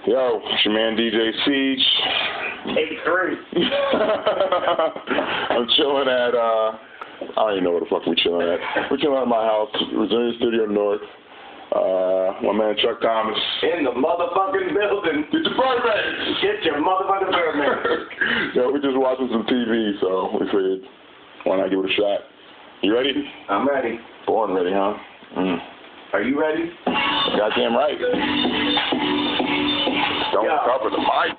Yo, it's your man DJ Siege. 83. I'm chilling at, I don't even know where the fuck we're chilling at. We're chilling at my house, Resilient Studio North. My man Chuck Thomas. In the motherfucking building. Get your Birdman! Get your motherfucking Birdman. Yeah, we're just watching some TV, so we figured, why not give it a shot? You ready? I'm ready. Born ready, huh? Are you ready? Goddamn right. Don't cover the mic.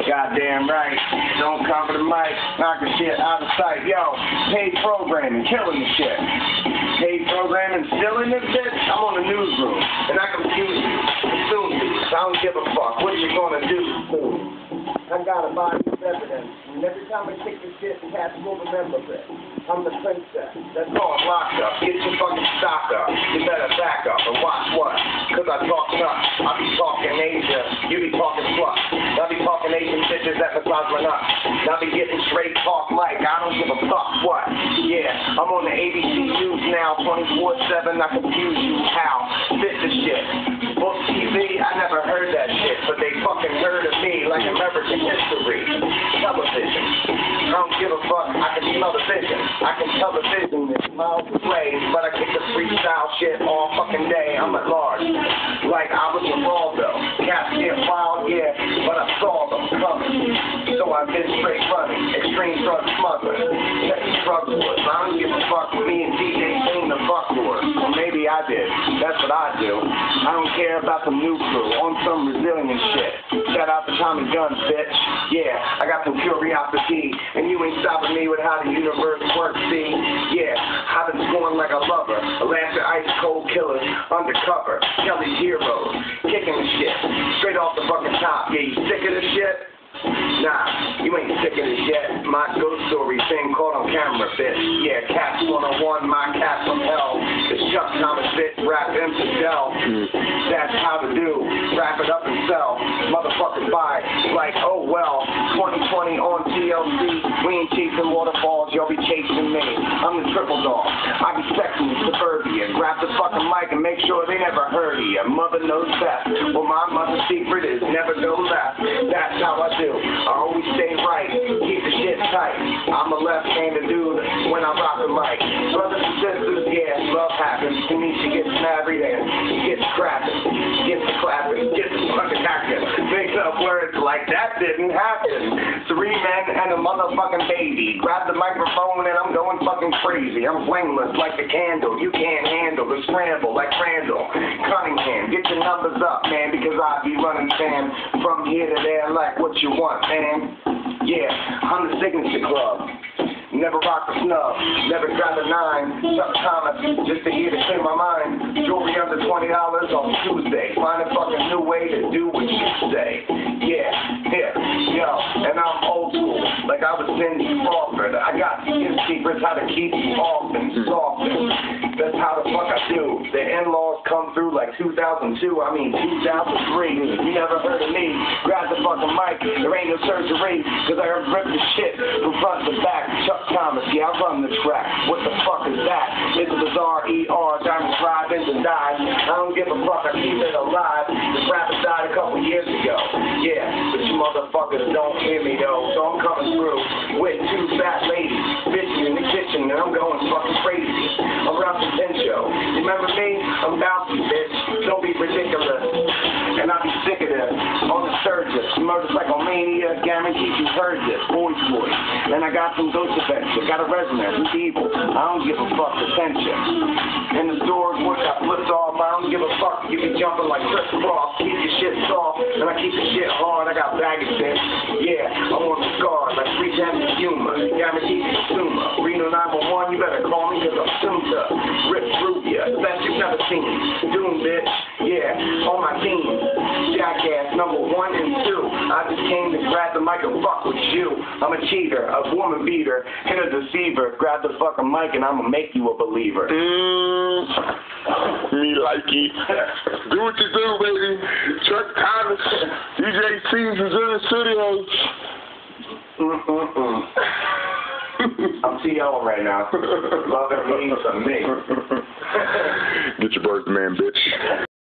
Goddamn right. Don't cover the mic. Knocking shit out of sight. Yo, paid programming, killing the shit. Paid programming, still in this bitch? I'm on the newsroom, and I confuse you, consume you. I don't give a fuck. What are you gonna do? I got a body of evidence, and every time I kick the shit, the cats will remember it. I'm the princess. That's all I'm locked up. Get your fucking stock up. You better back up and watch what? Cause I talk nuts. I be talking Asia. You be talking slut. I be talking Asian bitches that massage my nuts. I be getting straight talk like I don't give a fuck what. Yeah, I'm on the ABC News now 24/7. I confuse you how. Fit the shit. Book TV, I never heard that shit, but they fucking heard of me like American history. Television. I don't give a fuck. I can smell the vision. I can tell the vision is miles away, but I kick the freestyle shit all fucking day. I'm at large. Like I was Ronaldo. Cats get wild, yeah, but I saw them coming. So I've been straight running. Extreme drug smuggling. Petty drug wars. I don't give a fuck with me and DJ sing the fuck wars. Or maybe I did. That's what I do. I don't care about the new crew on some resilient shit. Shout out to Tommy Guns, bitch. Yeah, I got some curiosity, and you ain't stopping me with how the universe works, see? Yeah, I've been scoring like a lover. Atlantic ice cold killers, undercover. Kelly's heroes, kicking the shit. Straight off the fucking top. Yeah, you sick of this shit? Nah, you ain't sick of this yet. My ghost story thing caught on camera, bitch. Yeah, Cats 101, my cat from hell. It's Chuck Thomas, bitch, rap infidel. That's how to do. Wrap it up and sell. Motherfuckers buy. Like, oh well. 2020 on TLC. We ain't chasing waterfalls, y'all be chasing me. I'm the triple dog. I be sexing in suburbia. Grab the fucking mic and make sure they never heard of you. Mother knows best. Well, my mother's secret is never go left. That's how I do. I always stay right, keep the shit tight. I'm a left-handed dude when I rock the mic. Brothers and sisters, yeah, love happens. Tanisha gets married and gets crapping, gets the clapping, gets the fucking acting. Makes up words like that didn't happen. 3 men and a motherfucking baby. Grab the microphone and I'm going fucking crazy. I'm flameless like the candle. You can't handle the scramble like Randall Cunningham. Get your numbers up, man, because I be running fam from here to there like what you want, man. Yeah, I'm the Signature Club. Never rock a snub, never grab a 9. Chuck Thomas, just to hear to clear my mind. Jewelry under $20 on Tuesday. Find a fucking new way to do what you say. Yeah, yo, and I'm old school, like I was Cindy Crawford. I got secrets how to keep you off and softened. That's how the fuck I do. The in-laws come through like 2002, I mean 2003. You never heard of me. Grab the fucking mic, there ain't no surgery, cause I ripped the shit from front to back. Chuck Thomas, yeah, I run the track. What the fuck is that? It's a bizarre ER, diamond fried into dies. I don't give a fuck, I keep it alive. This rapper died a couple years ago. Yeah, but you motherfuckers don't hear me though. So I'm coming through with 2 fat ladies, bitching in the kitchen, and I'm going fucking crazy. I'm Ralph Pincho. Remember me? I'm bouncy, bitch. Don't be ridiculous. And I be sick of this. On the surges, motorcycle-mania, guaranteed you heard this. Boys. And I got some ghost adventure. Got a resonance with evil. I don't give a fuck attention. In the stores, work, I flipped off. I don't give a fuck. You be jumping like Chris Cross. Keep your shit soft, and I keep the shit hard. I got baggage, bitch. Yeah, I'm on the scars like 3 times the humor. Guaranteed consumer. Reno 911, you better call me, cause I'm soon to rip through ya. The best you've never seen. Doom, bitch. Yeah, on my team. Jackass number 1 and 2. I just came to grab the mic and fuck with you. I'm a cheater, a woman beater, and a deceiver. Grab the fucking mic and I'ma make you a believer. Me likey. Do what you do, baby. Chuck Thomas, DJ Siege, Resilient Studios. I'm T.O. right now. Love and means to me. Get your bird, man, bitch.